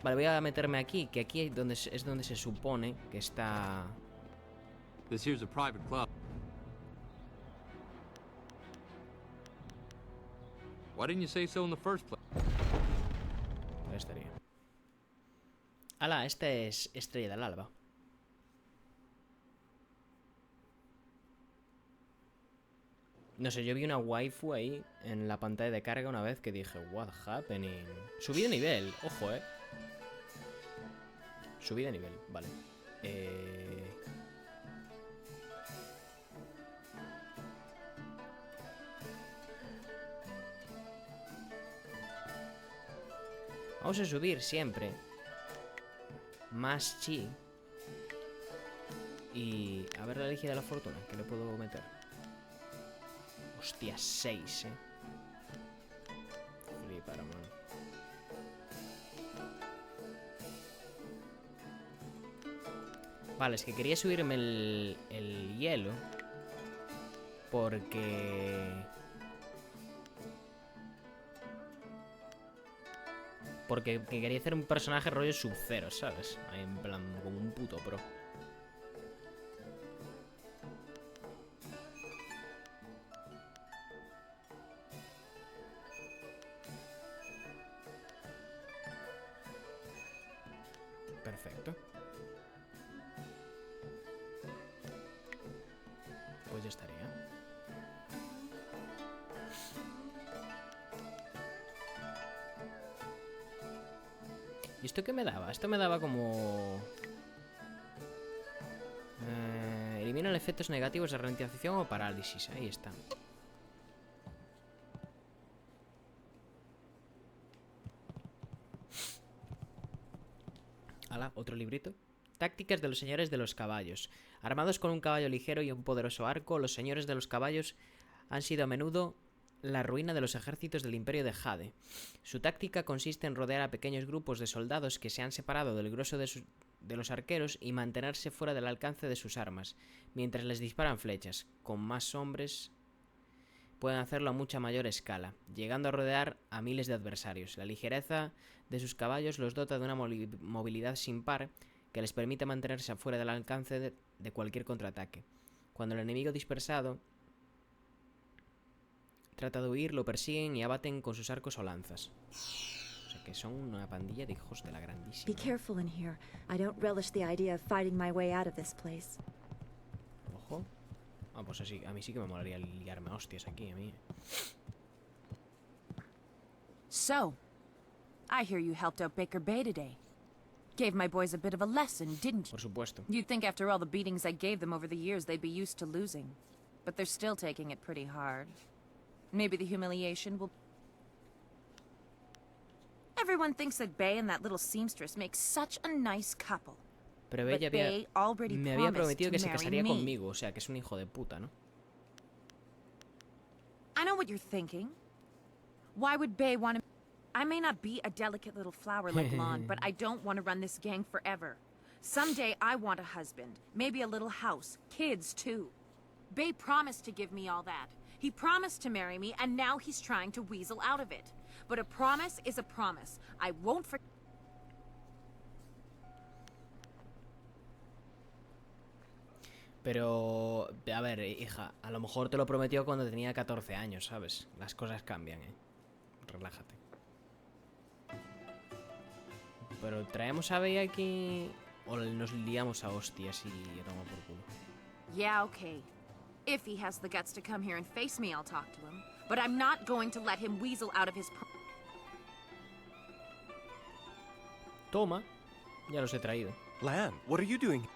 Vale, voy a meterme aquí, que aquí es donde se supone que está... This here's a private club. Why didn't you say so in the first place? Ahí estaría. Ala, este es Estrella del Alba. No sé, yo vi una waifu ahí en la pantalla de carga una vez que dije, what happening. Subí de nivel, ojo, Subí de nivel, vale. Vamos a subir siempre. Más chi. Y a ver la elegida de la fortuna, que le puedo meter. Hostia, 6, Flipar, man. Vale, es que quería subirme el hielo. Porque quería hacer un personaje rollo Sub-Zero, ¿sabes? Ahí en plan, como un puto pro. Perfecto. Pues ya estaría. ¿Y esto qué me daba? Esto me daba como... elimina efectos negativos de ralentización o parálisis. Ahí está. Hala, otro librito. Tácticas de los señores de los caballos. Armados con un caballo ligero y un poderoso arco, los señores de los caballos han sido a menudo la ruina de los ejércitos del Imperio de Jade. Su táctica consiste en rodear a pequeños grupos de soldados que se han separado del grueso de los arqueros y mantenerse fuera del alcance de sus armas, mientras les disparan flechas. Con más hombres pueden hacerlo a mucha mayor escala, llegando a rodear a miles de adversarios. La ligereza de sus caballos los dota de una movilidad sin par que les permite mantenerse fuera del alcance de cualquier contraataque. Cuando el enemigo dispersado trata de huir, lo persiguen y abaten con sus arcos o lanzas. O sea que son una pandilla de hijos de la grandísima. Be careful in here. I don't relish the idea of fighting my way out of this place. Ojo. Ah, pues así, a mí sí que me molaría liarme a hostias aquí, a mí. So, I hear you helped out Baker Bay today. Gave my boys a bit of a lesson, didn't you? Por supuesto. You'd think after all the beatings I gave them over the years they'd be used to losing. But they're still taking it pretty hard. Maybe the humiliation will... Everyone thinks that Bay and that little seamstress make such a nice couple. Pero ella me había prometido que se casaría conmigo, o sea, que es un hijo de puta, ¿no? I know what you're thinking. Why would Bay want to... I may not be a delicate little flower like Lon, but I don't want to run this gang forever. Someday I want a husband, maybe a little house, kids too. Bay promised to give me all that. He promised to marry me, and now he's trying to weasel out of it. But a promise is a promise. I won't forget. Pero, a ver, hija, a lo mejor te lo prometió cuando tenía 14 años, ¿sabes? Las cosas cambian, Relájate. Pero traemos a Bey aquí o nos liamos a hostias y a tomar por culo. Yeah, okay. If he has the guts to come here and face me, I'll talk to him. But I'm not going to let him weasel out of his... Toma, ya los he traído. Lan, what are you doing?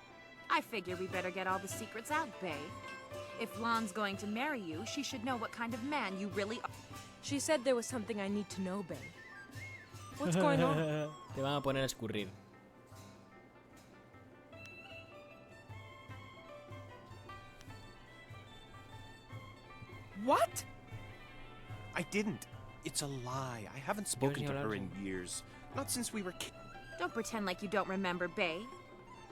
I figure we better get all the secrets out, Bay. If Lon's going to marry you, she should know what kind of man you really are. She said there was something I need to know, Bay. What's going on? Te van a poner a escurrir. What? I didn't. It's a lie. I haven't spoken to her in years. Not since we were kids. Don't pretend like you don't remember, Bay.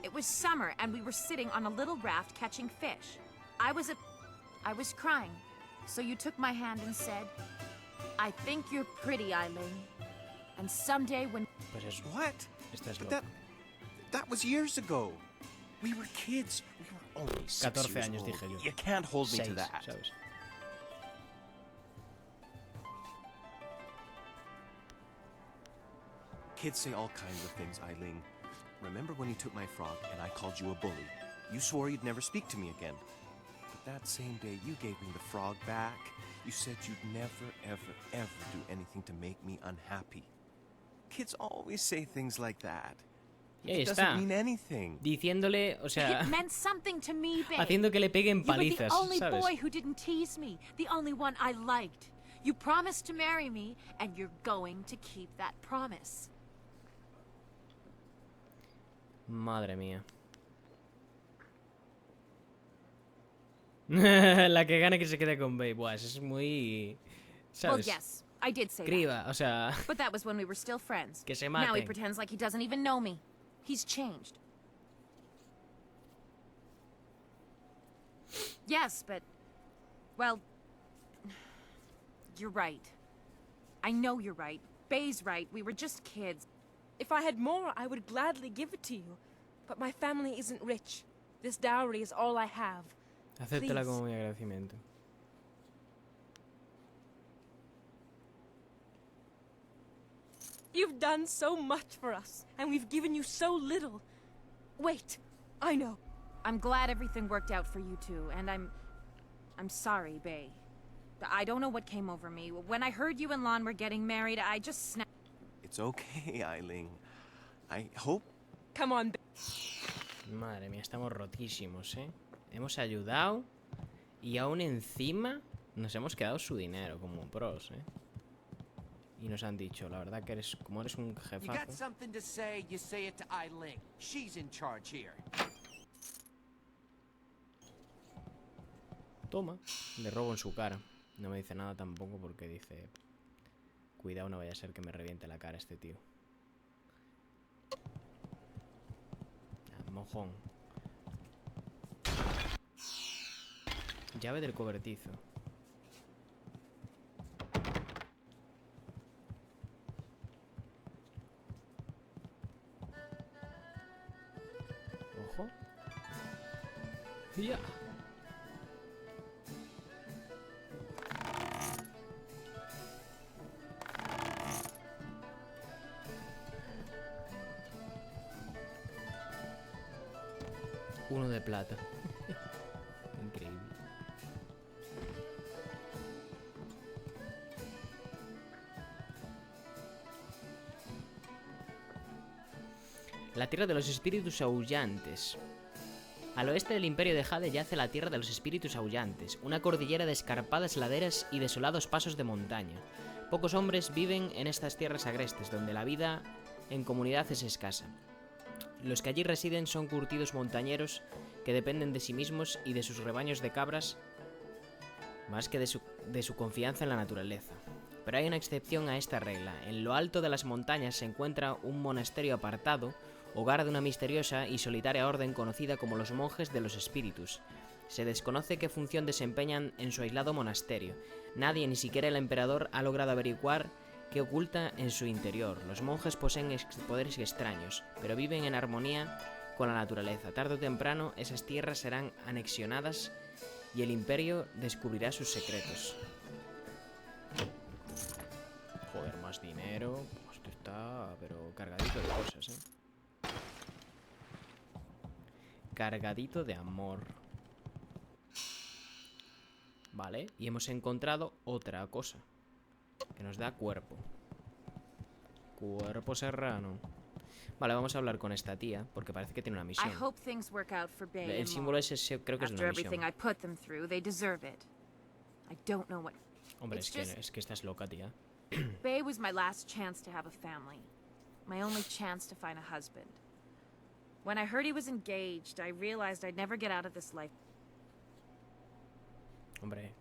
It was summer, and we were sitting on a little raft catching fish. I was crying, so you took my hand and said, I think you're pretty, Eileen. And someday when... Pues eso. What? Estás But loco. that was years ago. We were kids. We were only 6 14 years años old. dije yo. You can't hold me 6, to that. ¿sabes? Kids say all kinds of things, Eileen. Remember when you took my frog and I called you a bully? You swore you'd never speak to me again. But that same day you gave me the frog back. You said you'd never, ever, ever do anything to make me unhappy. Kids always say things like that. Y ahí It está. doesn't mean anything. Diciéndole, o sea, it meant something to me, babe. haciendo que le peguen You were the palizas, only ¿sabes? boy who didn't tease me. The only one I liked. You promised to marry me, and you're going to keep that promise. Madre mía. La que gane que se quede con Babe. Buah, eso es muy... Well, ¿Sabes? yes, I did say that. Criba, o sea... But that was when we were still friends. Que se Now he maten. pretends like he doesn't even know me. He's changed. Yes, but... Well... You're right. I know you're right. Bay's right. We were just kids. If I had more, I would gladly give it to you. But my family isn't rich. This dowry is all I have. Acéptala Please. como mi agradecimiento. You've done so much for us, and we've given you so little. Wait, I know. I'm glad everything worked out for you two, and I'm sorry, Bay. I don't know what came over me. When I heard you and Lon were getting married, I just snapped. It's okay, Eileen. I hope... Come on, Madre mía, estamos rotísimos, ¿eh? Hemos ayudado y aún encima nos hemos quedado su dinero como pros, ¿eh? Y nos han dicho, la verdad que eres, como eres un You got jefazo. something to say, you say it to Ling. She's in charge here. Toma, le robo en su cara. No me dice nada tampoco porque dice, cuidado, no vaya a ser que me reviente la cara este tío. Ah, mojón. Llave del cobertizo. Ojo. Ya. Uno de plata. Increíble. La tierra de los espíritus aullantes. Al oeste del imperio de Jade yace la tierra de los espíritus aullantes, una cordillera de escarpadas laderas y desolados pasos de montaña. Pocos hombres viven en estas tierras agrestes, donde la vida en comunidad es escasa. Los que allí residen son curtidos montañeros que dependen de sí mismos y de sus rebaños de cabras más que de su confianza en la naturaleza. Pero hay una excepción a esta regla. En lo alto de las montañas se encuentra un monasterio apartado, hogar de una misteriosa y solitaria orden conocida como los monjes de los espíritus. Se desconoce qué función desempeñan en su aislado monasterio. Nadie, ni siquiera el emperador, ha logrado averiguar qué oculta en su interior. Los monjes poseen poderes extraños, pero viven en armonía con la naturaleza. Tarde o temprano, esas tierras serán anexionadas y el imperio descubrirá sus secretos. Joder, más dinero. Esto está, pero cargadito de cosas, ¿eh? Cargadito de amor. Vale, y hemos encontrado otra cosa que nos da cuerpo. Cuerpo serrano. Vale, vamos a hablar con esta tía porque parece que tiene una I misión. hope things work out for Bay El and símbolo Lon. ese creo que es de After una everything misión. I put them through, they deserve it. I don't know what... Hombre, It's es que estás loca, tía. Bay was my last chance to have a family. My only chance to find a husband. When I heard he was engaged, I realized I'd never get out of this life. Hombre.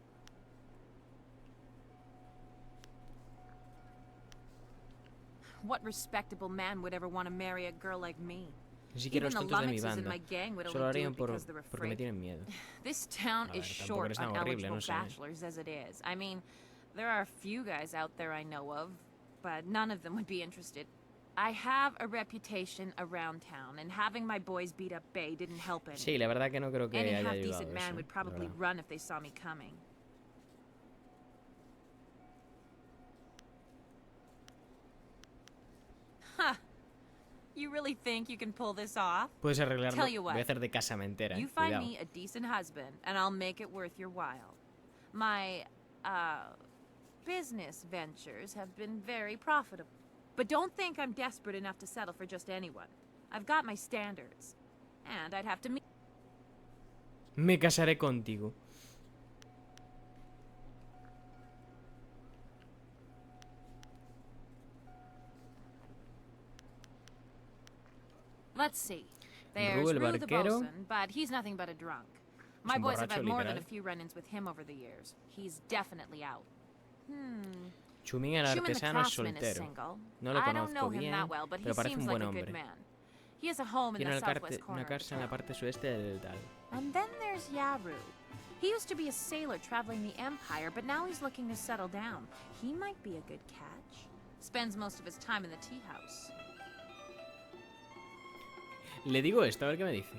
What respectable man would ever want to marry a girl like me? Ni siquiera Even los the tontos de mi Lummixes in banda. my gang would Solo only do harían it por, because they're porque me afraid. tienen miedo. This town A is ver, tampoco short eres on tan horrible, eligible no sé. bachelors as it is. I mean, there are a few guys out there I know of. but none of them would be interested. I have a reputation around town, and having my boys beat up Bay didn't help any. Sí, la verdad que no creo que Any haya half-decent ayudado man eso, would la probably verdad. run if they saw me coming. Huh. You really think you can pull this off? Puedes arreglarlo. Tell you what, Voy a hacer de casamentera, You find cuidado. me a decent husband, and I'll make it worth your while. My, business ventures have been very profitable. But don't think I'm desperate enough to settle for just anyone. I've got my standards. And I'd have to meet... Me casaré contigo. Let's see. There's Rue, el Rue the barquero. bosun, but he's nothing but a drunk. My un boys have borracho, had more than a literal. few run-ins with him over the years. He's definitely out. Chumín el Schumann the artesano es craftsman is soltero. single. No lo I don't know conozco him bien, that well, but he pero parece seems un buen like a good hombre. man. He has a home in Tiene the southwest corner una of the casa en la town. parte sueste del tal. And then there's Yaru. He used to be a sailor traveling the Empire, but now he's looking to settle down. He might be a good catch. Spends most of his time in the tea house. Le digo esto, a ver qué me dice.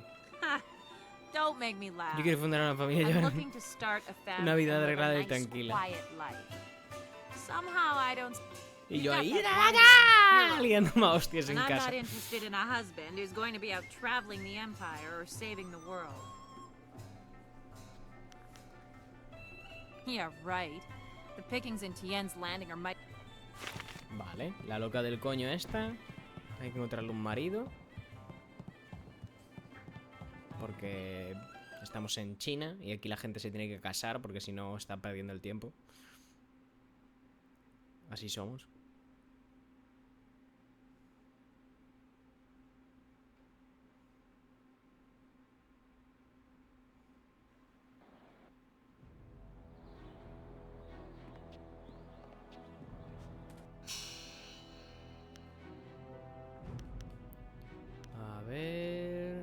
Don't make me laugh. Yo quiero fundar una familia I'm ya. looking to start a family Una vida and live arreglada a y nice, tranquila. quiet life. Somehow I don't. Y You yo got ahí, that ¡ah, one hero. liándome a hostias And en I'm casa. not interested in a husband who's going to be out traveling the Empire or saving the world. Yeah, right. The pickings in Tien's Landing are mighty. Vale, la loca del coño esta. Hay que encontrarle un marido. Porque estamos en China y aquí la gente se tiene que casar porque si no está perdiendo el tiempo. Así somos. A ver...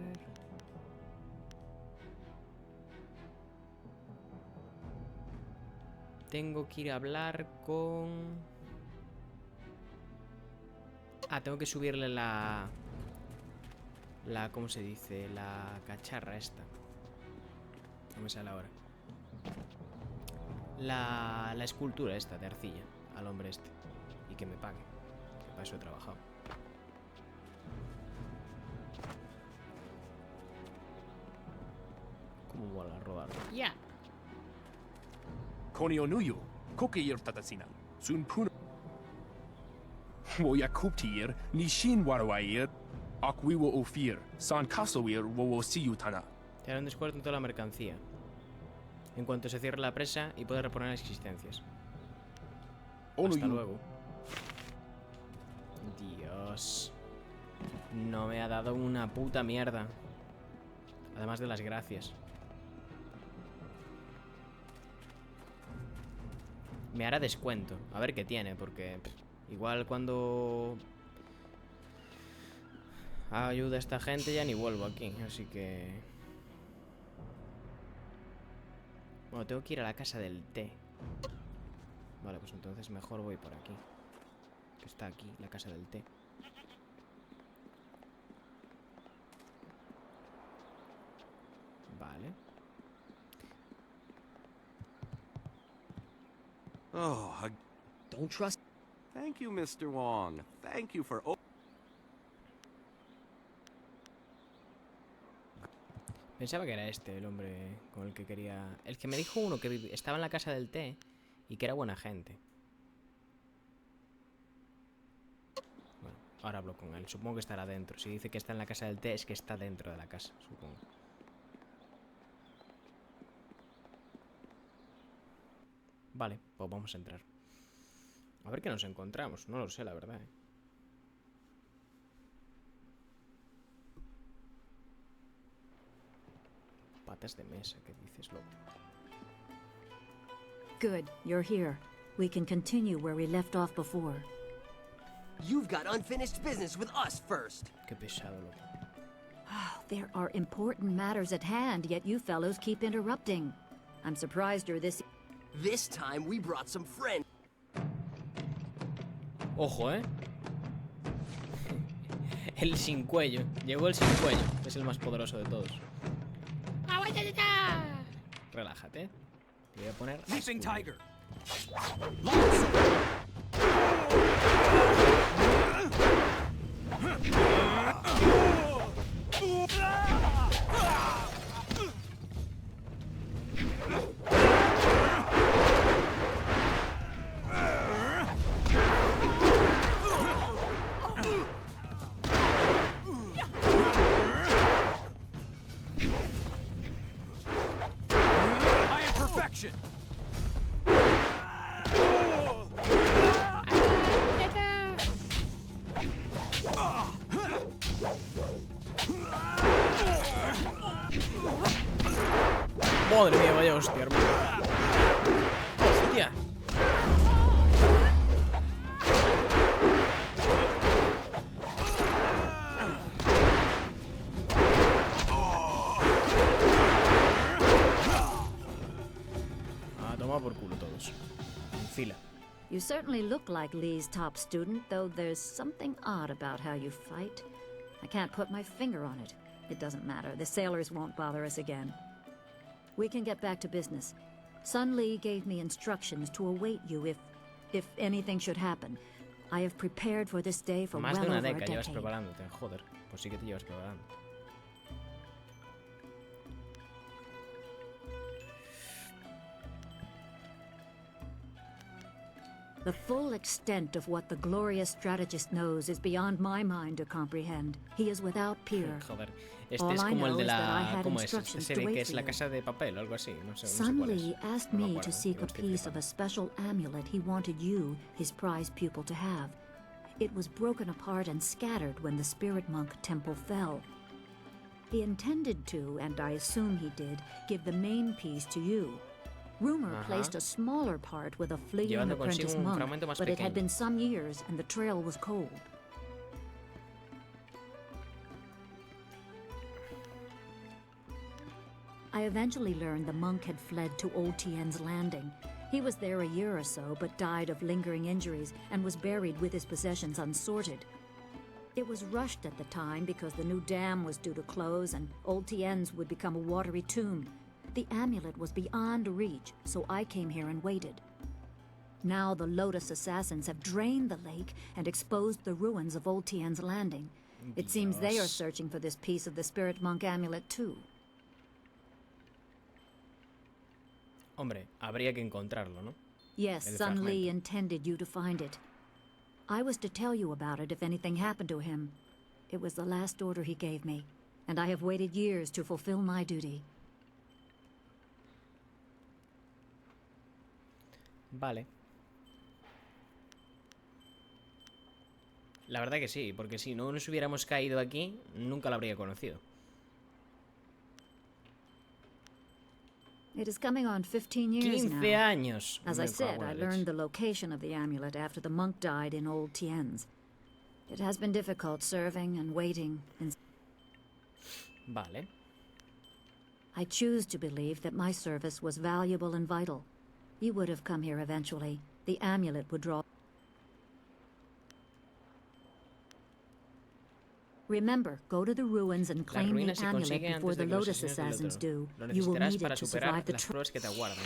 Tengo que ir a hablar con... Ah, tengo que subirle la... ¿Cómo se dice? La cacharra esta. No me sale ahora. La escultura esta de arcilla al hombre este. Y que me pague. Que para eso he trabajado. ¿Cómo mola rodar? ¡Ya! Konionuyu, kokeyir tatasina, sun puna. Woya kuptir, nishin warwair, akwiwo ofir, san kasowir wowo siyutana. Te hará un descuento en toda la mercancía. En cuanto se cierre la presa y puedes reponer existencias. Hasta Onuyu, luego. Dios. No me ha dado una puta mierda. Además de las gracias. Me hará descuento. A ver qué tiene, porque igual cuando ayuda a esta gente ya ni vuelvo aquí. Así que... Bueno, tengo que ir a la casa del té. Vale, pues entonces mejor voy por aquí. Que está aquí, la casa del té. Vale. Oh, Don't trust. thank you, Mr. Wong. Thank you for... Pensaba que era este el hombre con el que quería... El que me dijo uno que estaba en la casa del té y que era buena gente. Bueno, ahora hablo con él. Supongo que estará dentro. Si dice que está en la casa del té es que está dentro de la casa, supongo. Vale, pues vamos a entrar. A ver qué nos encontramos. No lo sé, la verdad, Patas de mesa, ¿qué dices, loco? Good, you're here. We can continue where we left off before. You've got unfinished business with us first. Qué pesado, loco. There are important matters at hand, yet you fellows keep interrupting. I'm surprised you're this... This time we brought some friends. Ojo, El sin cuello. Llegó el sin cuello, que es el más poderoso de todos. Relájate. Te voy a poner... Leaping tiger. I am perfection. Madre mía, vaya hostia, hermano. Hostia. A tomar por culo todos. En fila. You certainly look like Lee's top student, though there's something odd about how you fight. I can't put my finger on it. It doesn't matter. The sailors won't bother us again. We can get back to business. Sun Lee gave me instructions to await you if anything should happen. I have prepared for this day for Más well de una over a década llevas decade. preparándote. Joder, pues sí que te llevas preparando. The full extent of what the glorious strategist knows is beyond my mind to comprehend. He is without peer. Joder, este All es I como el know de is that I la... had ¿Cómo es? Esta instructions to serie que wait es for La you. Casa de Papel o algo así. No sé Sun cuál es. Lee asked No me me acuerdo, to seek lo a estoy piece of flipando. a special amulet he wanted you, his prized pupil, to have. It was broken apart and scattered when the spirit monk temple fell. He intended to, and I assume he did, give the main piece to you. Rumor placed a smaller part with a fleeing Llevando apprentice consigo un monk, fragmento más but it had pequeño. been some years and the trail was cold. I eventually learned the monk had fled to Old Tien's Landing. He was there a year or so, but died of lingering injuries and was buried with his possessions unsorted. It was rushed at the time because the new dam was due to close and Old Tien's would become a watery tomb. The amulet was beyond reach, so I came here and waited. Now the Lotus assassins have drained the lake and exposed the ruins of Old Tien's Landing. It seems they are Dios. searching for this piece of the spirit monk amulet too. Hombre, habría que encontrarlo, ¿no? Yes, El Sun Lee fragmento. intended you to find it. I was to tell you about it if anything happened to him. It was the last order he gave me, and I have waited years to fulfill my duty. Vale. La verdad que sí, porque si no nos hubiéramos caído aquí, nunca lo habría conocido. It is coming on 15 years 15 now. años. As Me I cago said, en la I leche. learned the location of the amulet after the monk died in Old Tien's. It has been difficult serving and waiting, and Vale. I choose to believe that my service was valuable and vital. You would have come here eventually. The amulet would draw... Remember, go to the ruins and Las claim the ruinas se amulet consiguen before antes the de que los Lotus asesinos del assassins otro. do. Lo You will necesitarás need para it to superar survive the las pruebas que te aguardan.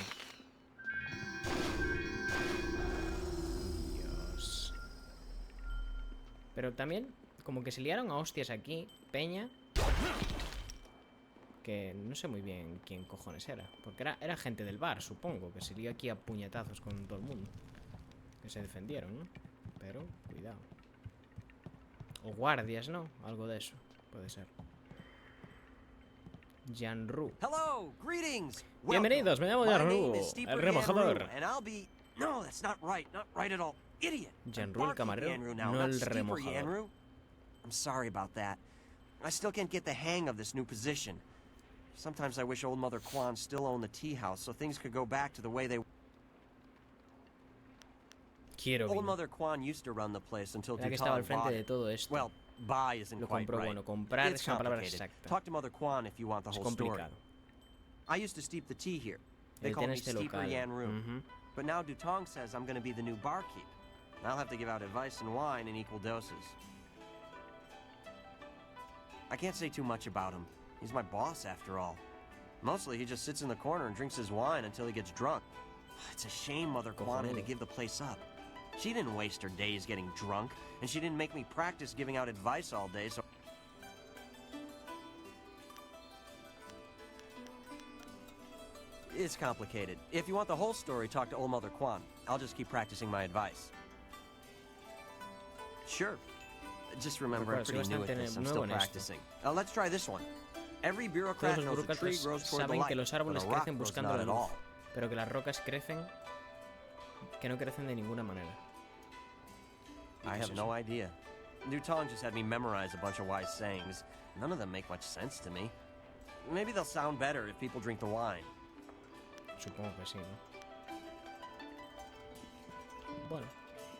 Dios. Pero también, como que se liaron a hostias aquí, Peña. Que no sé muy bien quién cojones era. Porque era gente del bar, supongo. Que se lió aquí a puñetazos con todo el mundo. Que se defendieron, ¿no? Pero, cuidado. O guardias, ¿no? Algo de eso. Puede ser. Janru. Hello, greetings. Bienvenidos, me llamo My Janru, name is Steeper el remojador. Yanru, and I'll be... No, that's not right at all. Idiot. Janru, I'm el camarero, Barkeep Yanru now, no not el Steeper remojador. Yanru. I'm sorry about that. I still can't get the hang of this new position. Sometimes I wish old Mother Kwan still owned the tea house so things could go back to the way they... Quiero Old vino. Mother Kwan used to run the place until Era que estaba al Dutton frente bought de it. todo esto. Well, buy isn't Lo quite compró, right. bueno, comprar It's es una palabra complicated. exacta. Talk to Mother Kwan if you want the Es whole story. complicado. I used to steep the tea here. They Él call tiene me este Steeper local. Yanru. Ujú. But now Dutong says I'm going to be the new barkeep. I'll have to give out advice and wine in equal doses. I can't say too much about him. He's my boss, after all. Mostly, he just sits in the corner and drinks his wine until he gets drunk. It's a shame Mother Kwan had to give the place up. She didn't waste her days getting drunk, and she didn't make me practice giving out advice all day, so... It's complicated. If you want the whole story, talk to Old Mother Kwan. I'll just keep practicing my advice. Sure. Just remember, I'm pretty new at this. I'm still practicing. Let's try this one. Every bureaucrat Todos los knows a tree burócratas grows toward the saben light, que los árboles but a rock crecen grows buscando not la at luz, all. pero que las rocas crecen que no crecen de ninguna manera. I have no idea. New Tong just had me memorize a bunch of wise sayings. None of them make much sense to me. Maybe they'll sound better if people drink the wine. Supongo que sí, ¿no? Bueno,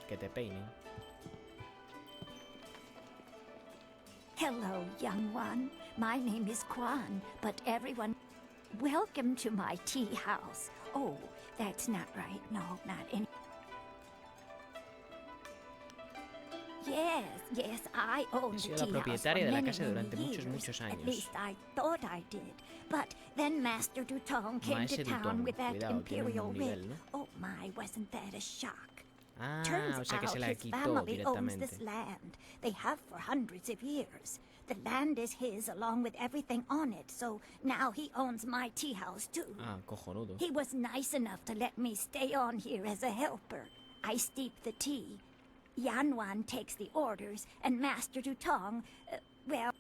que te peinen. Hello, young one. My name is Kwan, but everyone... Welcome to my tea house. Oh, that's not right. No, not any... Yes, I owned the He sido la tea house for propietaria de la many, casa durante many muchos, years. muchos At años. least I thought I did. But then Master Dutong came Maese to town Dutong, with that cuidado, tiene imperial un writ. nivel, ¿no? Oh my, wasn't that a shock? Ah, Turns o sea que out se la his quitó family owns directamente. this land. They have for hundreds of years. The land is his along with everything on it, so now he owns my tea house too. Ah, cojonudo. He was nice enough to let me stay on here as a helper. I steep the tea. Yanwan takes the orders, and Master Dutong, well...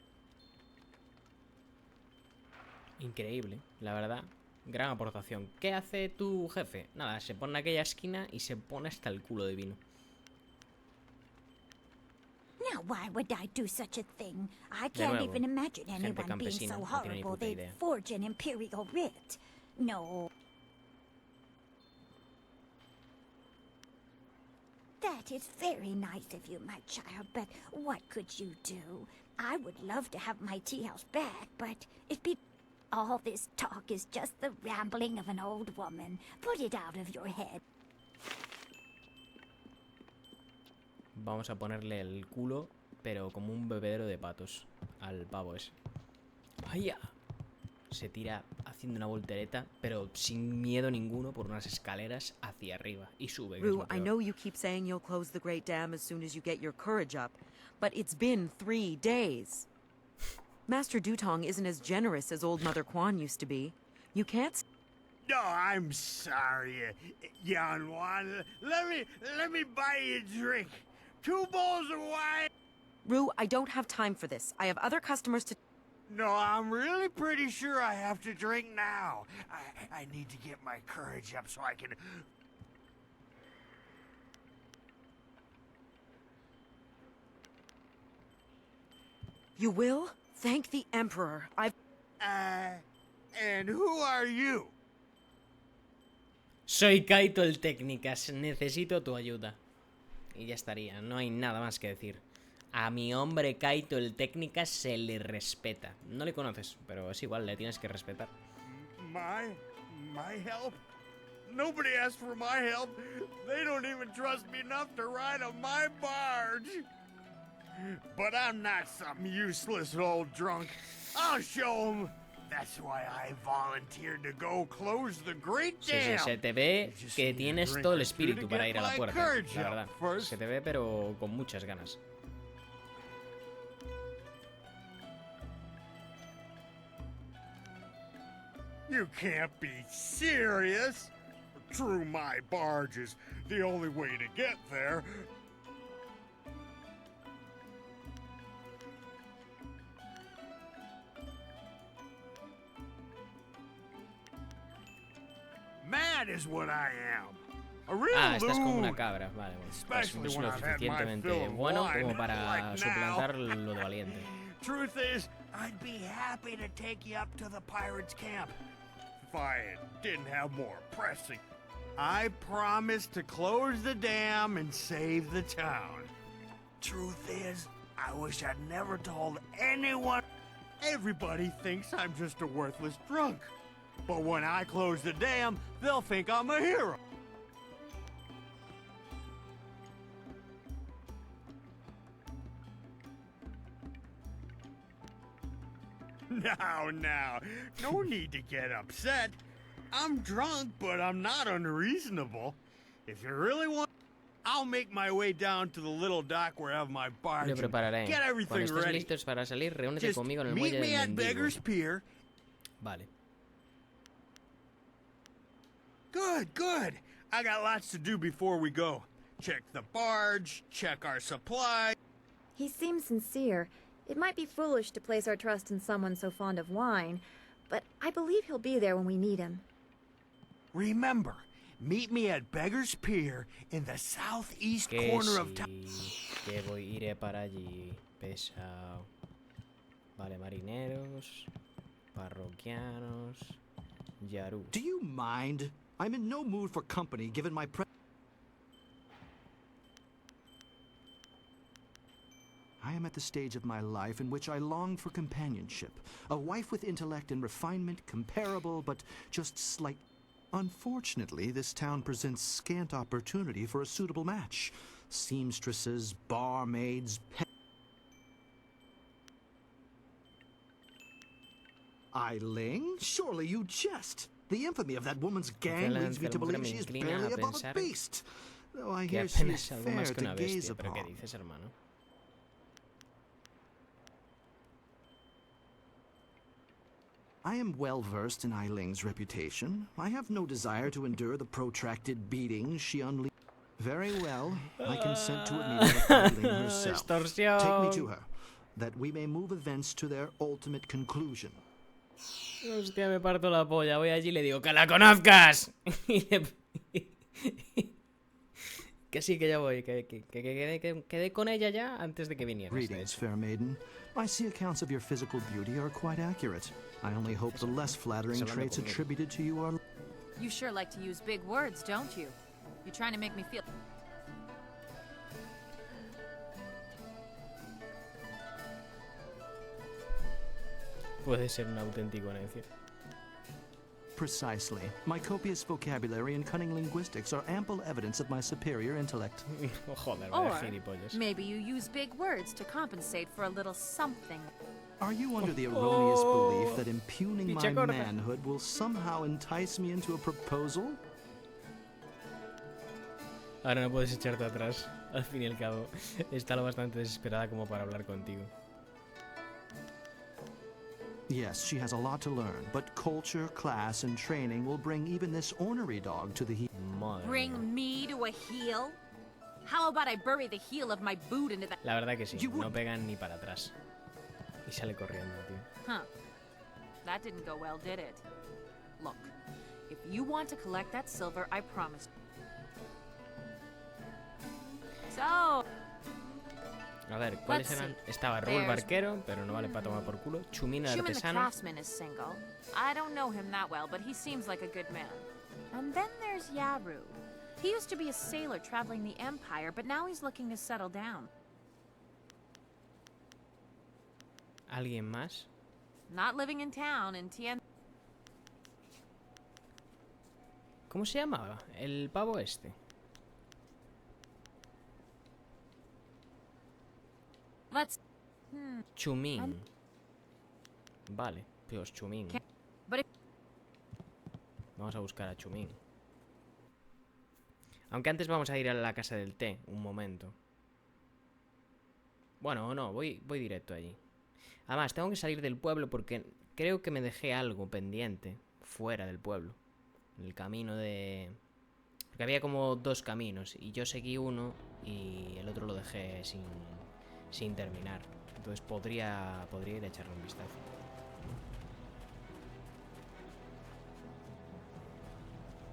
Increíble, la verdad. Gran aportación. ¿Qué hace tu jefe? Nada, se pone en aquella esquina y se pone hasta el culo de vino. Now, why would I do such a thing? I can't nuevo, even imagine gente anyone being campesina, so no tiene ni horrible puta they'd idea. forge an imperial writ. No. That is very nice of you, my child, but what could you do? I would love to have my tea house back, but it'd be... All this talk is just the rambling of an old woman. Put it out of your head. Vamos a ponerle el culo, pero como un bebedero de patos al pavo ese. ¡Vaya! Se tira haciendo una voltereta, pero sin miedo ninguno, por unas escaleras hacia arriba. Y sube. Que es Rue, lo I peor. know you keep saying you'll close the Great Dam as soon as you get your courage up, but it's been 3 days. Master Dutong isn't as generous as old Mother Kwan used to be. You can't... No, I'm sorry, Yanwan. Let me buy you a drink. 2 bowls of wine. Rue, I don't have time for this. I have other customers to... No, I'm really pretty sure I have to drink now. I need to get my courage up so I can... You will? Thank the Emperor. I've... And who are you? Soy Kaito el Técnicas. Necesito tu ayuda. Y ya estaría. No hay nada más que decir. A mi hombre Kaito el Técnicas se le respeta. No le conoces, pero es igual, le tienes que respetar. My help? Nobody asked for my help. They don't even trust me enough to ride on my barge. But I'm not some useless old drunk. I'll show 'em. That's why I volunteered to go close the Great Sí, Dam. se te ve que tienes todo el espíritu para ir a la puerta, la verdad. First. Se te ve, pero con muchas ganas. You can't be serious. True, my barge is the only way to get there. Mad is what I am. A real Estás como una loon. cabra. Vale, bueno. Pues Especially es when lo I've had my suficientemente fill of bueno wine, como para like now. suplantar lo de valiente. Truth is, I'd be happy to take you up to the pirates' camp if I didn't have more pressing. I promised to close the dam and save the town. Truth is, I wish I'd never told anyone. Everybody thinks I'm just a worthless drunk. But when I close the dam, they'll think I'm a hero. Now, no need to get upset. I'm drunk, but I'm not unreasonable. If you really want, I'll make my way down to the little dock where I have my barge. Lo prepararé. Get Cuando everything estés ready. listos para salir, reúnete Just conmigo en el meet muelle me del at mendigo. Beggar's Pier. Vale. Good. I got lots to do before we go. Check the barge, check our supply. He seems sincere. It might be foolish to place our trust in someone so fond of wine, but I believe he'll be there when we need him. Remember, meet me at Beggar's Pier in the southeast corner of town. Que iré para allí. Pesado. Vale, marineros, parroquianos, Yaru. Do you mind? I'm in no mood for company given my I am at the stage of my life in which I long for companionship. A wife with intellect and refinement comparable, but just slight. Unfortunately, this town presents scant opportunity for a suitable match. Seamstresses, barmaids, Ling? Surely you jest. The infamy of that woman's gang leads me to believe she is barely above a beast. Though I hear she is fair to gaze upon. ¿Qué dices, hermano? I am well versed in Eiling's reputation. I have no desire to endure the protracted beatings she unleashed. Very well, I consent to a meeting with Eiling herself. Take me to her, that we may move events to their ultimate conclusion. Hostia, me parto la polla. Voy allí y le digo ¡que la conozcas! Que sí, que ya voy. Que quedé con ella ya antes de que viniera. Greetings, fair maiden. I see accounts of your physical beauty are quite accurate. I only hope the less flattering traits attributed to you are... You sure like to use big words, don't you? You're trying to make me feel... Puede ser un auténtico necio. Precisely. My copious vocabulary and cunning linguistics are ample evidence of my superior intellect. Joder, Or gilipollas. maybe you use big words to compensate for a little something. Are you under the erroneous belief that impugning my manhood will somehow entice me into a proposal? Ahora no puedes echarte atrás. Al fin y al cabo, está lo bastante desesperada como para hablar contigo. Yes, she has a lot to learn, but culture, class, and training will bring even this ornery dog to the heel. Bring me to a heel? How about I bury the heel of my boot into the... La verdad que sí, no pegan ni para atrás. Y sale corriendo, tío. Huh. That didn't go well, did it? Look, if you want to collect that silver, I promise. So... A ver, ¿cuáles eran? Estaba Raúl el barquero, pero no vale para tomar por culo. Chumín el Shumin the artesano. craftsman is single. I don't know him that well, but he seems like a good man. And then there's Yaru. He used to be a sailor traveling the Empire, but now he's looking to settle down. ¿Alguien más? Not living in town in Tien... ¿Cómo se llamaba? El pavo este. Let's... Chumín. Vale, pues Chumín. Vamos a buscar a Chumín. Aunque antes vamos a ir a la casa del té, un momento. Bueno, no, voy directo allí. Además, tengo que salir del pueblo porque creo que me dejé algo pendiente fuera del pueblo. El camino de... Porque había como dos caminos y yo seguí uno y el otro lo dejé sin terminar. Entonces podría ir a echarle un vistazo.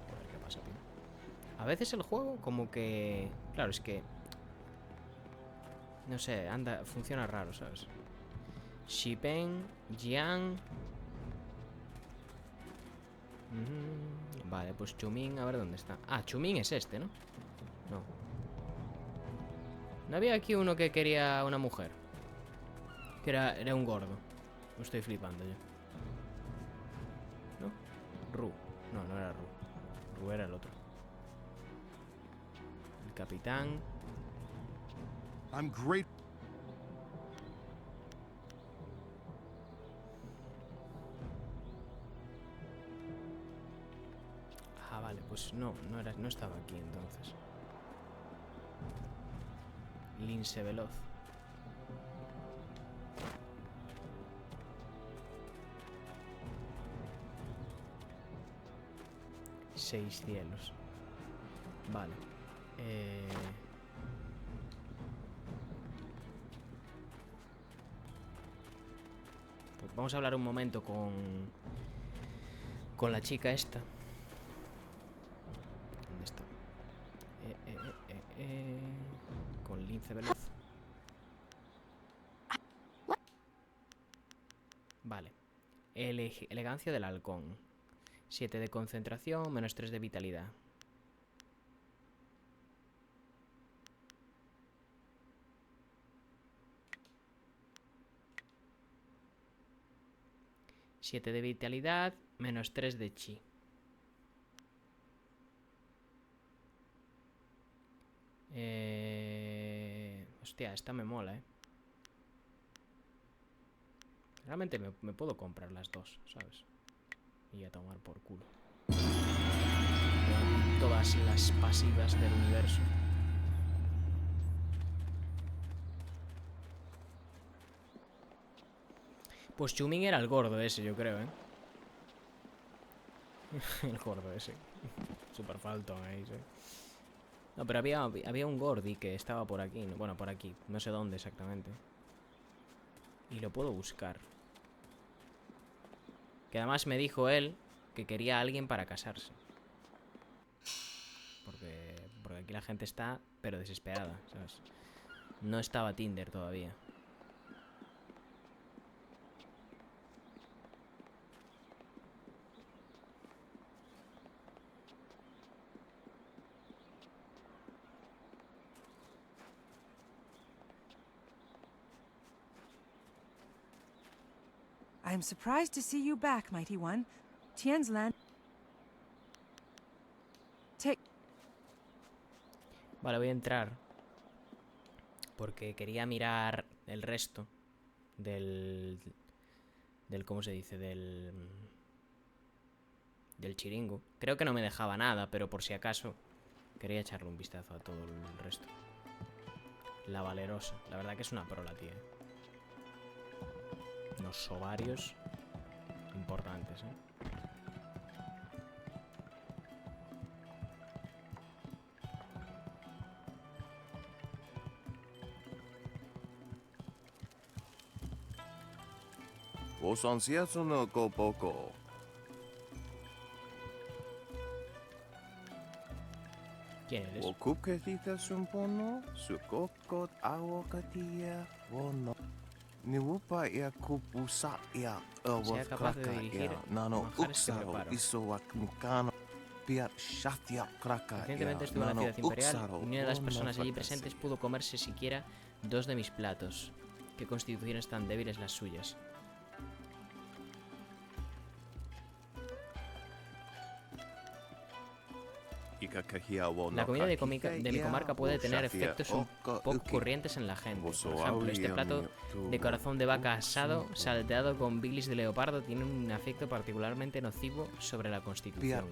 A ver qué pasa, tío. A veces el juego como que... Claro, es que... No sé, funciona raro, ¿sabes? Shipeng, Jiang... Vale, pues Chumín, a ver dónde está. Ah, Chumín es este, ¿no? No. ¿No había aquí uno que quería una mujer? Que era un gordo. Me estoy flipando yo. ¿No? Ru. No era Ru. Ru era el otro. El capitán. I'm great. Vale, pues no estaba aquí entonces. Lince veloz. Seis cielos. Vale. Pues vamos a hablar un momento con la chica esta. ¿Dónde está? Con lince veloz. Vale. Elegancia del halcón. 7 de concentración, menos 3 de vitalidad. Siete de vitalidad, menos 3 de chi. Hostia, esta me mola, Realmente me puedo comprar las dos, ¿sabes? Y a tomar por culo. Todas las pasivas del universo. Pues Chuming era el gordo ese, yo creo, El gordo ese. Super faltón ahí, sí. No, pero había un gordi que estaba por aquí. Bueno, por aquí. No sé dónde exactamente. Y lo puedo buscar. Que además me dijo él que quería a alguien para casarse. Porque aquí la gente está, pero desesperada, ¿sabes? No estaba Tinder todavía. I am surprised to see you back, mighty one. Tien's land. Take. Vale, voy a entrar. Porque quería mirar el resto del ¿cómo se dice? Del chiringo. Creo que no me dejaba nada, pero por si acaso quería echarle un vistazo a todo el resto. La valerosa. La verdad que es una pro la tía, Unos ovarios importantes, 我上次送了个报告。¿Quién eres?我哭que dices un pono, su coco agua katia, no. Ni wupa ya kupusa ya Sea capaz de dirigir nano manjares que uksaro preparo. iso wakmukano piar shatia kraka Recientemente estuve en la ciudad imperial. Ni una de las personas allí presentes pudo comerse siquiera 2 de mis platos. Qué constituciones tan débiles las suyas. La comida de mi comarca puede tener efectos un poco corrientes en la gente. Por ejemplo, este plato de corazón de vaca asado, salteado con bilis de leopardo, tiene un efecto particularmente nocivo sobre la constitución.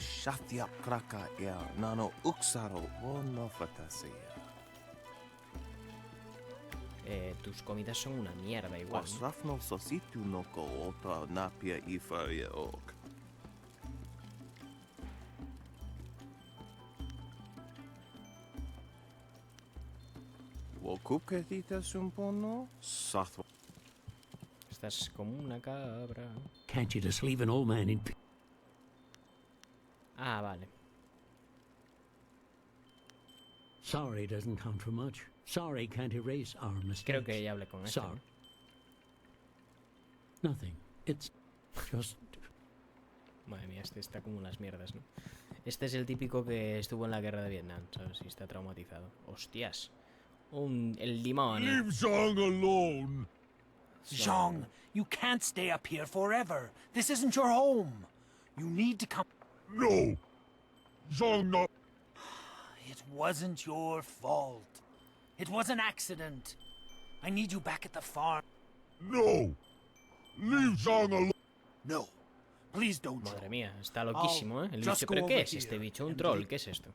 Tus comidas son una mierda igual, ¿no? Estás como una cabra. Can't you just leave an old man in peace? Ah, vale. Sorry doesn't count for much. Sorry can't erase our mistakes. Creo que ya hablé con este, Sorry. ¿no? Nothing. It's just... Madre mía, este está como unas mierdas, ¿no? Este es el típico que estuvo en la guerra de Vietnam, ¿sabes? Y está traumatizado. ¡Hostias! El demonio. Leave Zhang alone. Zhang, you can't stay up here forever. This isn't your home. You need to come. No. Zhang not. It wasn't your fault. It was an accident. I need you back at the farm. No. Leave Zhang alone. No. Please don't. Madre mía, está loquísimo, ¿eh? El just bicho. go ¿Pero qué over es este here bicho? ¿Un and troll? leave- ¿Qué es esto?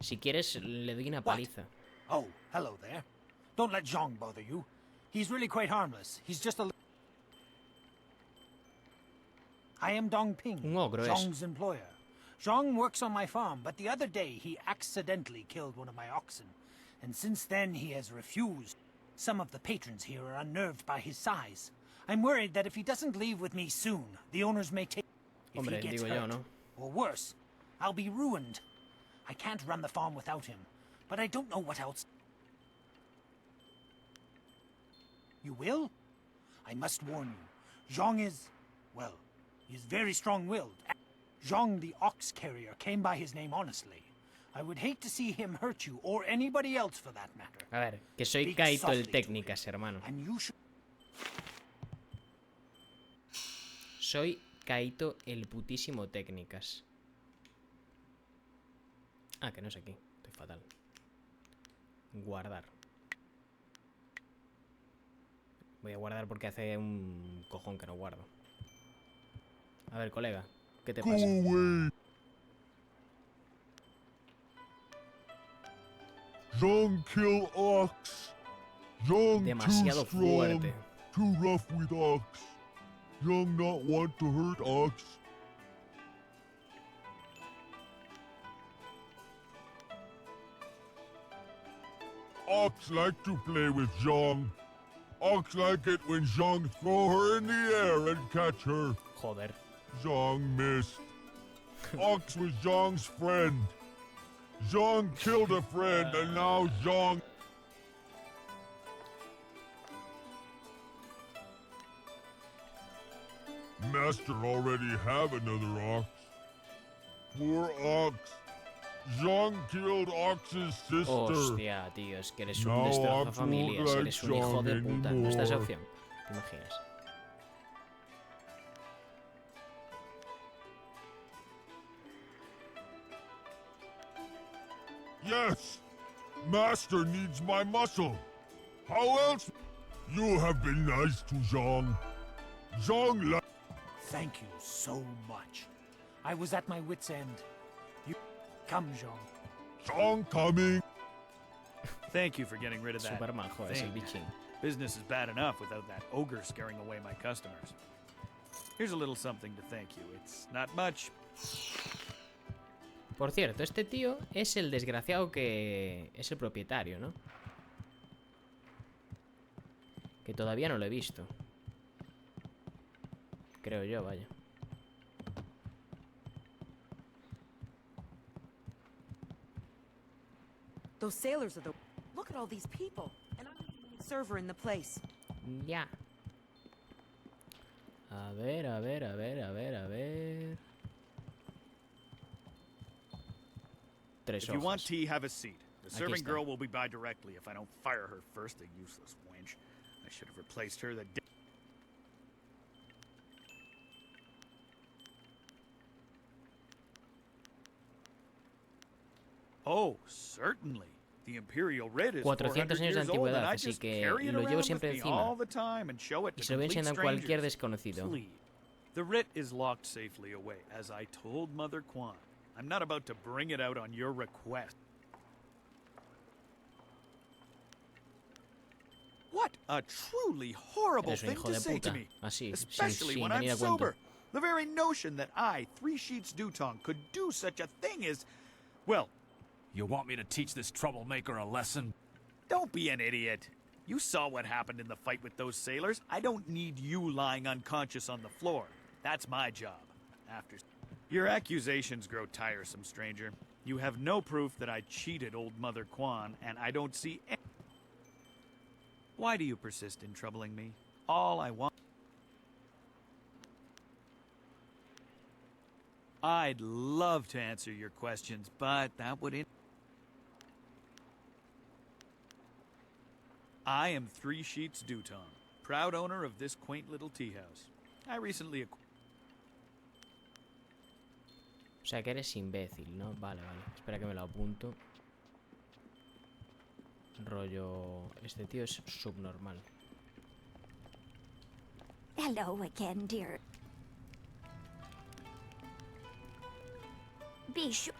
Si quieres, le doy una What? paliza. Oh, hello there. Don't let Zhang bother you. He's really quite harmless. He's just a... I am Dong Ping, Un ogro es. Zhang's employer. Zhang works on my farm, but the other day he accidentally killed one of my oxen. And since then he has refused. Some of the patrons here are unnerved by his size. I'm worried that if he doesn't leave with me soon, the owners may take... If Hombre, he gets digo yo, hurt, ¿no? or worse, I'll be ruined. I can't run the farm without him, but I don't know what else. You will? I must warn you. Zhang is... well, he is very strong-willed. Zhang the ox carrier came by his name honestly. I would hate to see him hurt you, or anybody else for that matter. A ver, que soy Speak Kaito el softly to técnicas, hermano. And you should... Soy Kaito el putísimo técnicas. Ah, que no es aquí. Estoy fatal. Guardar. Voy a guardar porque hace un cojón que no guardo. A ver, colega, ¿qué te Go pasa? away. Young kill ox. Young Demasiado too strong. fuerte. Too rough with ox. Young not want to hurt ox. Ox like to play with Zhang. Ox like it when Zhang throw her in the air and catch her. Joder. Zhang missed. Ox was Zhang's friend. Zhang killed a friend and now Zhang... Master already have another ox. Poor ox. Zhang killed Ox's sister. Hostia, tío, es que eres un Now destroza Ox familias. won't Eres like un hijo de Zhang puta. No está esa anymore. opción. ¿Te imaginas? Yes! Master needs my muscle. How else? You have been nice to Zhang. Zhang like... Thank you so much. I was at my wit's end. You... Come, Zhang. Zhang coming. Thank you for getting rid of that Super majo, es el thing. bichín. Business is bad enough without that ogre scaring away my customers. Here's a little something to thank you. It's not much. Por cierto, este tío es el desgraciado que es el propietario, ¿no? Que todavía no lo he visto. Creo yo, vaya. Those sailors are the... Look at all these people. And I'm the only server in the place. Ya. A ver, a ver, a ver, a ver, a ver. Tres If you want hojas. tea, have a seat. The Aquí serving está. girl will be by directly if I don't fire her first, a useless wench. I should have replaced her the day. Oh, certainly. The Imperial Writ is 400 400 años de years old, and antigüedad, I así just que carry it lo llevo around siempre with me encima. all the time and show it Y to se lo voy complete enseñando a cualquier strangers. desconocido. Please. The writ is locked safely away, as I told Mother Quan. I'm not about to bring it out on your request. What a truly horrible Eres un thing hijo to de say to puta. me. Así, Especially sin when I'm venir a cuento. sober. The very notion that I, Three Sheets Dutong, could do such a thing is... Well... You want me to teach this troublemaker a lesson? Don't be an idiot. You saw what happened in the fight with those sailors. I don't need you lying unconscious on the floor. That's my job. After... Your accusations grow tiresome, stranger. You have no proof that I cheated old Mother Quan, and I don't see any... Why do you persist in troubling me? All I want... I'd love to answer your questions, but that would... I am Three Sheets Dutong, proud owner of this quaint little tea house. I recently acquired... O sea que eres imbécil, ¿no? Vale, vale. Espera que me lo apunto. Rollo... Este tío es subnormal. Hello again, dear. Be sure.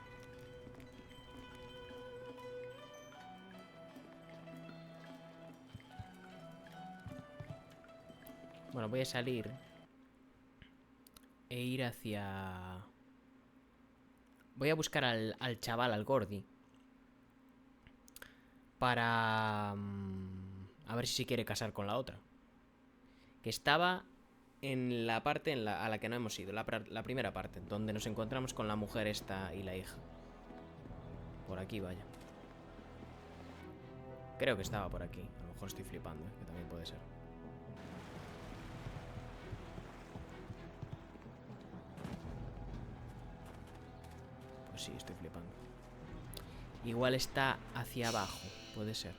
Bueno, voy a salir e ir hacia... Voy a buscar al chaval, al Gordi, para... a ver si se quiere casar con la otra. Que estaba en la parte a la que no hemos ido, la primera parte, donde nos encontramos con la mujer esta y la hija. Por aquí, vaya. Creo que estaba por aquí. A lo mejor estoy flipando, que también puede ser. Pues sí, estoy flipando. Igual está hacia abajo, puede ser.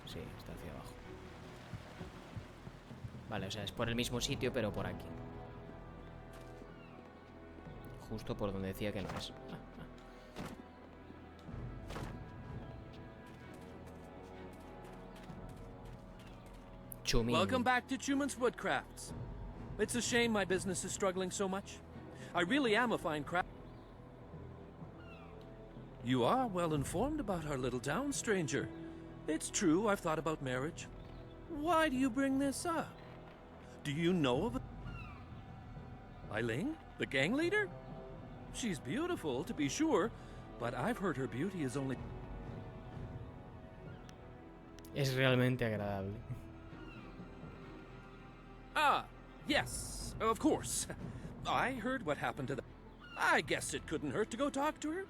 Sí, está hacia abajo. Vale, o sea, es por el mismo sitio, pero por aquí. Justo por donde decía que no es. Chumín. Welcome back to Chuman's Woodcrafts. It's a shame my business is struggling so much. I really am a fine craft. You are well informed about our little town, stranger. It's true, I've thought about marriage. Why do you bring this up? Do you know of Ling, the gang leader? She's beautiful, to be sure, but I've heard her beauty is only... Es realmente agradable. Ah, yes, of course. I heard what happened to them. I guess it couldn't hurt to go talk to her.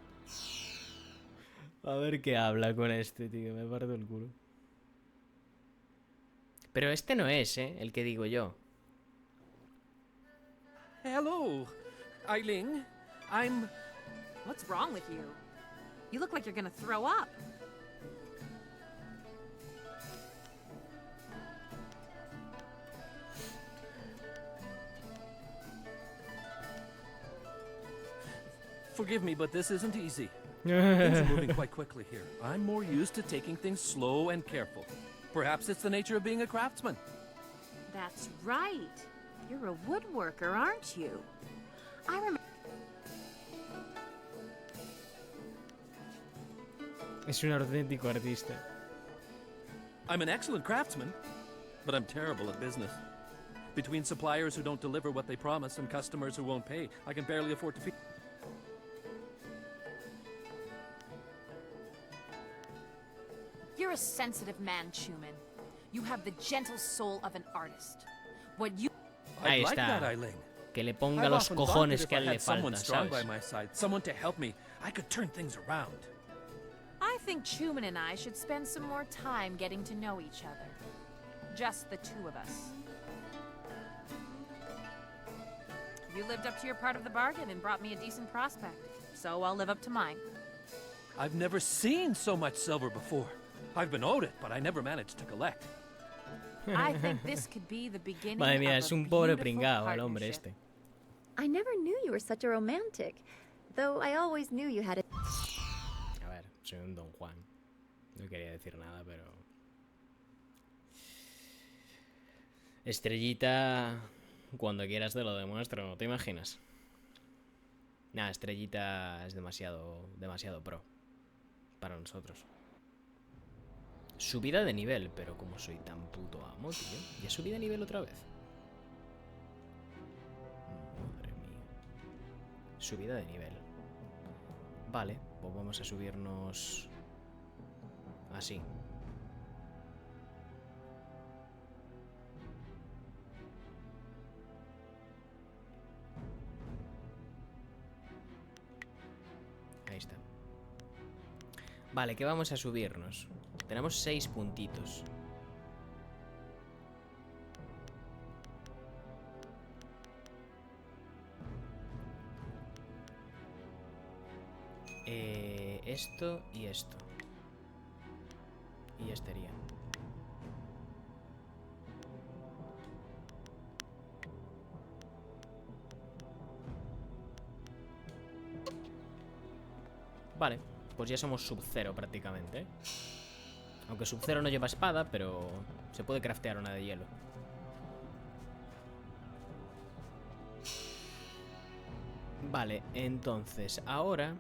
A ver qué habla con este, tío. Me parto el culo. Pero este no es, el que digo yo. Hello, Ling. I'm... What's wrong with you? You look like you're gonna throw up. Forgive me, but this isn't easy. Things are moving quite quickly here. I'm more used to taking things slow and careful. Perhaps it's the nature of being a craftsman. That's right. You're a woodworker, aren't you? I remember... Es un auténtico artista. I'm an excellent craftsman, but I'm terrible at business. Between suppliers who don't deliver what they promise and customers who won't pay, I can barely afford to feed... You're a sensitive man, Chuman. You have the gentle soul of an artist. What you... Ahí like está. that, Ling. Que le ponga I've los often thought cojones that que a if él I le had someone falta, strong by ¿sabes? my side, someone to help me, I could turn things around. I think Chuman and I should spend some more time getting to know each other. Just the two of us. You lived up to your part of the bargain and brought me a decent prospect, so I'll live up to mine. I've never seen so much silver before. I've been owed it, but I never managed to collect. I think this could be the beginning Madre mía, of es a un pobre beautiful pringao el hombre partnership. este. I never knew you were such a romantic. Though I always knew you had a... A ver, soy un Don Juan. No quería decir nada, pero... Estrellita... Cuando quieras te lo demuestro, ¿no te imaginas? Nah, Estrellita es demasiado pro para nosotros. Subida de nivel, pero como soy tan puto amo, tío. ¿Ya subí de nivel otra vez? Madre mía. Subida de nivel. Vale, pues vamos a subirnos... así. Ahí está. Vale, ¿qué vamos a subirnos? Tenemos 6 puntitos. Esto y esto. Y ya estaría. Vale, pues ya somos sub 0 prácticamente, ¿eh? Aunque Aunque Sub-Zero no lleva espada, pero se puede craftear una de hielo. Vale, entonces, ahora...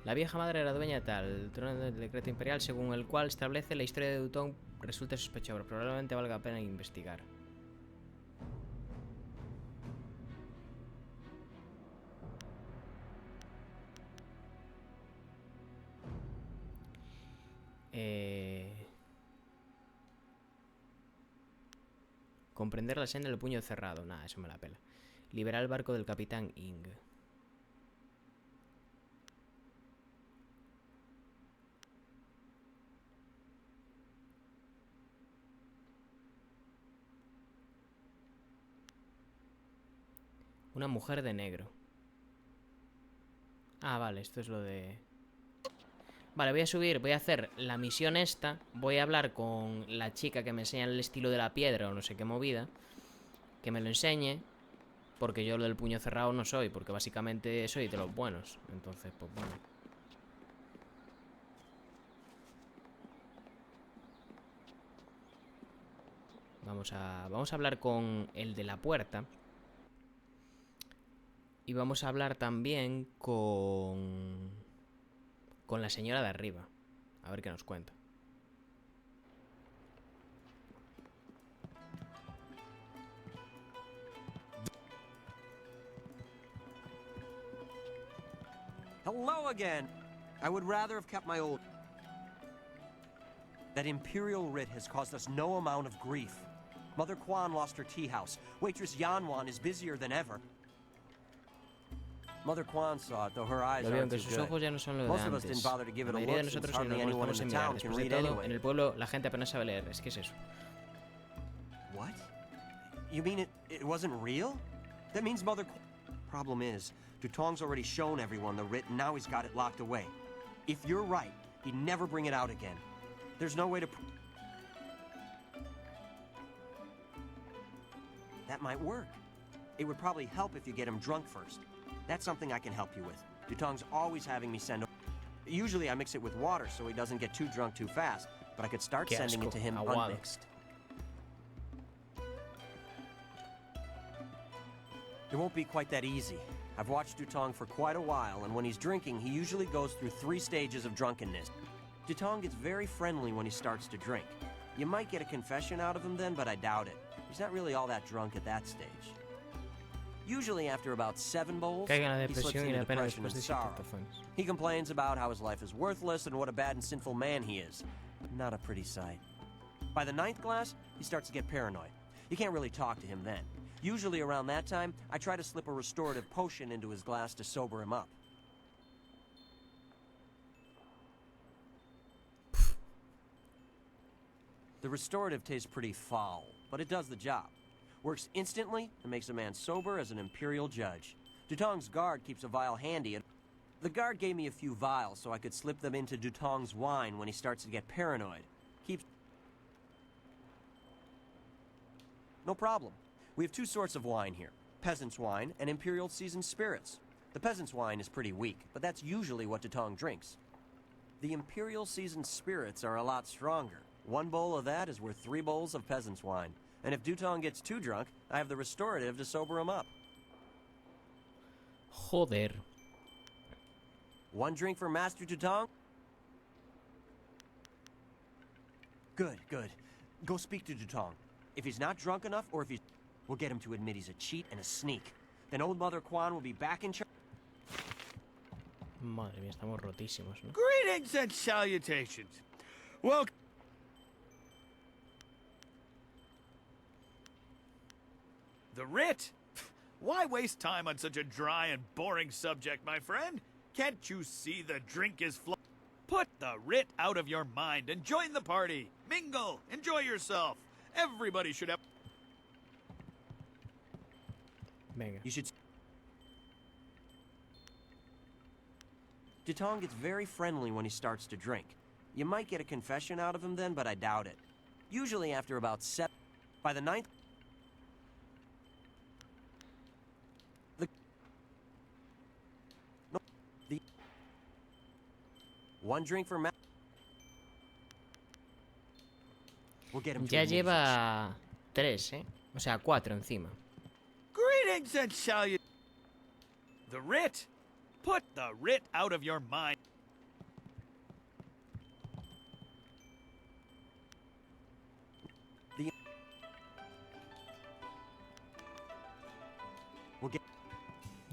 La vieja madre era dueña del trono del decreto imperial, según el cual establece la historia de Dutong resulta sospechosa, pero probablemente valga la pena investigar. Comprender la senda del puño cerrado. Nada, eso me la pela. Liberar el barco del capitán Ing. Una mujer de negro. Ah, vale, esto es lo de... Vale, voy a hacer la misión esta. Voy a hablar con la chica que me enseña el estilo de la piedra o no sé qué movida. Que me lo enseñe. Porque yo lo del puño cerrado no soy, porque básicamente soy de los buenos. Entonces, pues bueno. Vamos a hablar con el de la puerta. Y vamos a hablar también con la señora de arriba. A ver qué nos cuenta. Hello again! I would rather have kept my old... That Imperial writ has caused us no amount of grief. Mother Quan lost her tea house. Waitress Yanwan is busier than ever. Mother Quan saw it, though her eyes aren't too good. Most of us didn't bother to give it a look, since hardly anyone in the town can read anyway. En el pueblo la gente apenas sabe leer. Es que es eso. What? You mean it wasn't real? That means Mother Quan... Problem is, Dutong's already shown everyone the writ, and now he's got it locked away. If you're right, he'd never bring it out again. There's no way to... That might work. It would probably help if you get him drunk first. That's something I can help you with. Dutong's always having me send... Usually I mix it with water so he doesn't get too drunk too fast, but I could start sending it to him unmixed. It won't be quite that easy. I've watched Dutong for quite a while, and when he's drinking, he usually goes through 3 stages of drunkenness. Dutong gets very friendly when he starts to drink. You might get a confession out of him then, but I doubt it. He's not really all that drunk at that stage. Usually after about 7 bowls, he slips into depression and sorrow. He complains about how his life is worthless and what a bad and sinful man he is. Not a pretty sight. By the 9th glass, he starts to get paranoid. You can't really talk to him then. Usually around that time, I try to slip a restorative potion into his glass to sober him up. The restorative tastes pretty foul, but it does the job. Works instantly and makes a man sober as an Imperial judge. Dutong's guard keeps a vial handy. The guard gave me a few vials so I could slip them into Dutong's wine when he starts to get paranoid. Keeps... No problem. We have 2 sorts of wine here. Peasant's wine and Imperial seasoned spirits. The peasant's wine is pretty weak, but that's usually what Dutong drinks. The Imperial seasoned spirits are a lot stronger. 1 bowl of that is worth 3 bowls of peasant's wine. And if Dutong gets too drunk, I have the restorative to sober him up. Joder. 1 drink for Master Dutong? Good, good. Go speak to Dutong. If he's not drunk enough, or if he's... We'll get him to admit he's a cheat and a sneak. Then old Mother Quan will be back in charge. Madre mía, estamos rotísimos, ¿no? Greetings and salutations. Welcome. The writ? Why waste time on such a dry and boring subject, my friend? Can't you see the drink is Put the writ out of your mind and join the party. Mingle. Enjoy yourself. Everybody should have... Venga. You should... Dutong gets very friendly when he starts to drink. You might get a confession out of him then, but I doubt it. Usually after about 7... By the 9th... One drink for Matt. We'll get him to Ya admit lleva 3, ¿eh? O sea, 4 encima. Greetings and salutations. The writ? Put the writ out of your mind. We'll get.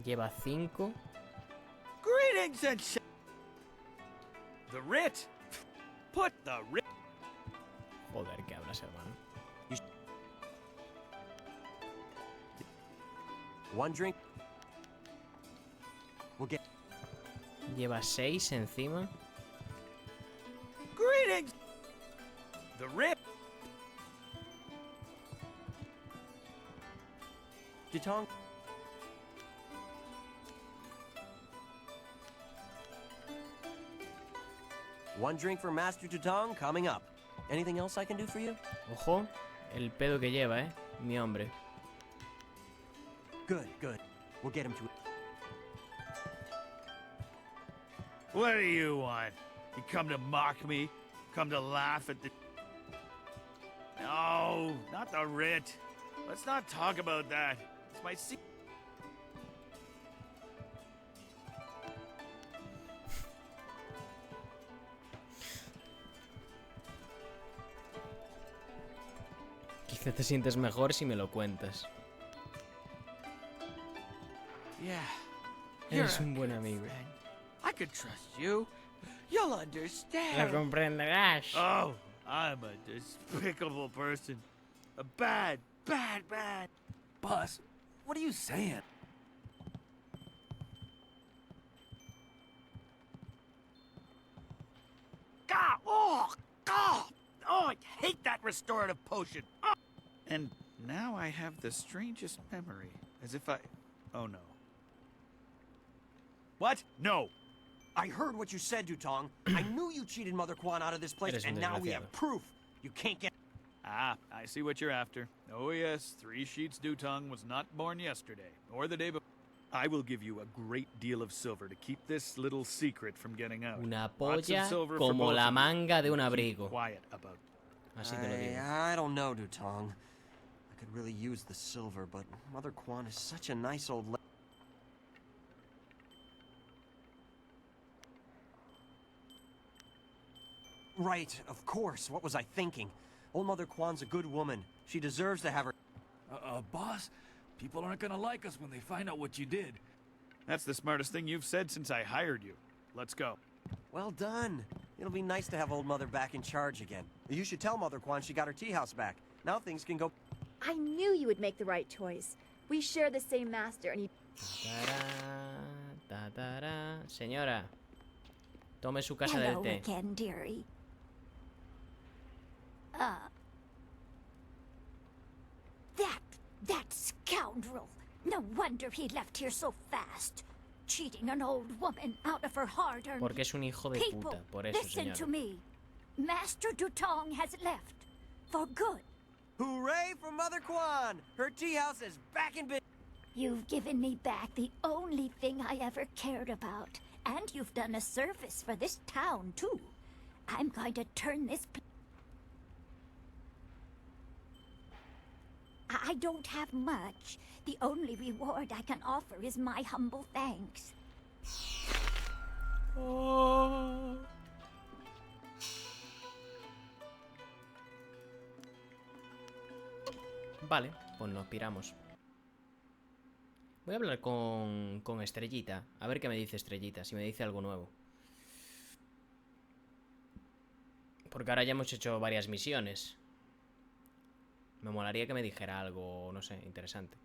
Lleva 5. Greetings and the writ? Put the writ. Joder, ¿qué hablas, hermano? One drink. We'll get. Lleva 6 encima. Greetings. The writ. Jitong. One drink for Master Tutong coming up. Anything else I can do for you? Ojo, el pedo que lleva, mi hombre. Good, good. We'll get him to. What do you want? You come to mock me? Come to laugh at the... No, not the writ. Let's not talk about that. It's my secret. Quizá te sientes mejor si me lo cuentas. Yeah. Eres un buen amigo. I could trust you. You'll understand. Lo comprenderás. Oh, I'm a despicable person. A bad. Boss, what are you saying? God! Oh, God! Oh, I hate that restorative potion. Oh. And now I have the strangest memory. As if I... Oh, no. What? No. I heard what you said, Dutong. I knew you cheated Mother Quan out of this place, and now we have proof. You can't get... Ah, I see what you're after. Oh yes, 3 Sheets Dutong was not born yesterday, or the day before. I will give you a great deal of silver to keep this little secret from getting out. Una Lots of polla silver for como both la of you. manga de un Keep abrigo. Quiet about. Así te lo digo. I don't know, Dutong. I could really use the silver, but Mother Quan is such a nice old lady. Right, of course. What was I thinking? Old Mother Quan's a good woman. She deserves to have her... Boss, people aren't gonna like us when they find out what you did. That's the smartest thing you've said since I hired you. Let's go. Well done. It'll be nice to have Old Mother back in charge again. You should tell Mother Quan she got her tea house back. Now things can go... I knew you would make the right choice. We share the same master, and he... Señora, tome su casa del Hello té. again, dearie. That scoundrel. No wonder he left here so fast. Cheating an old woman out of her hard-earned... Porque es un hijo de People, puta, por eso, listen to señora. me. Master Dutong has left. For good. Hooray for Mother Quan! Her tea house is back in business. You've given me back the only thing I ever cared about. And you've done a service for this town, too. I'm going to turn this... I don't have much. The only reward I can offer is my humble thanks. Oh. Vale, pues nos piramos. Voy a hablar con Estrellita. A ver qué me dice Estrellita, si me dice algo nuevo. Porque ahora ya hemos hecho varias misiones. Me molaría que me dijera algo, no sé, interesante.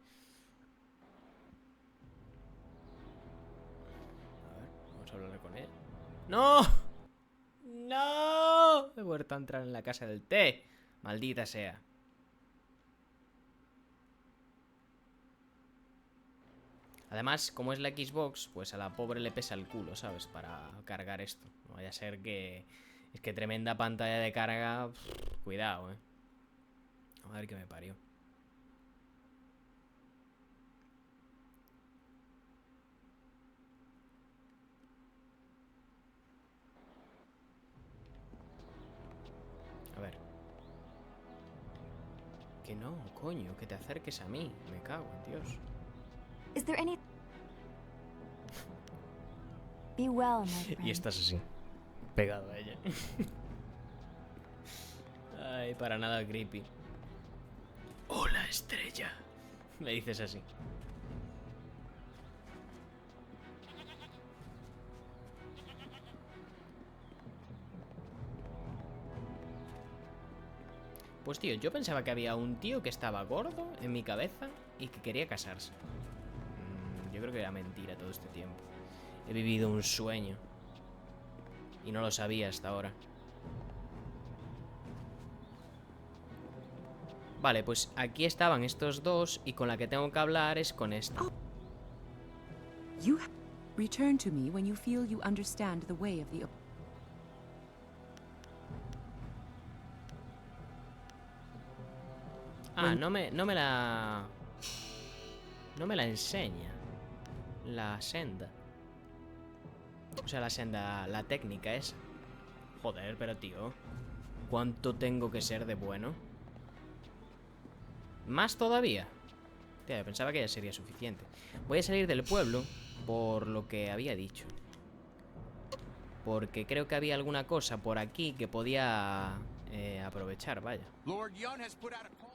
A ver, vamos a hablar con él. ¡No! ¡No! He vuelto a entrar en la casa del té. Maldita sea. Además, como es la Xbox, pues a la pobre le pesa el culo, ¿sabes? Para cargar esto. No vaya a ser que... Es que tremenda pantalla de carga... Cuidado, A ver qué me parió. Que no, coño, que te acerques a mí. Me cago en Dios. Is there any... Be well, my friend. Y estás así, pegado a ella. Ay, para nada creepy. Hola, estrella. Le dices así. Pues tío, yo pensaba que había un tío que estaba gordo en mi cabeza y que quería casarse. Yo creo que era mentira todo este tiempo. He vivido un sueño. Y no lo sabía hasta ahora. Vale, pues aquí estaban estos dos y con la que tengo que hablar es con esta. You return to me when you feel you understand the way of the... Ah, no me la enseña. La senda. O sea, la senda, la técnica esa. Joder, pero tío, ¿cuánto tengo que ser de bueno? ¿Más todavía? Tío, yo pensaba que ya sería suficiente. Voy a salir del pueblo por lo que había dicho. Porque creo que había alguna cosa por aquí que podía aprovechar, vaya. Lord Yun has put out a call.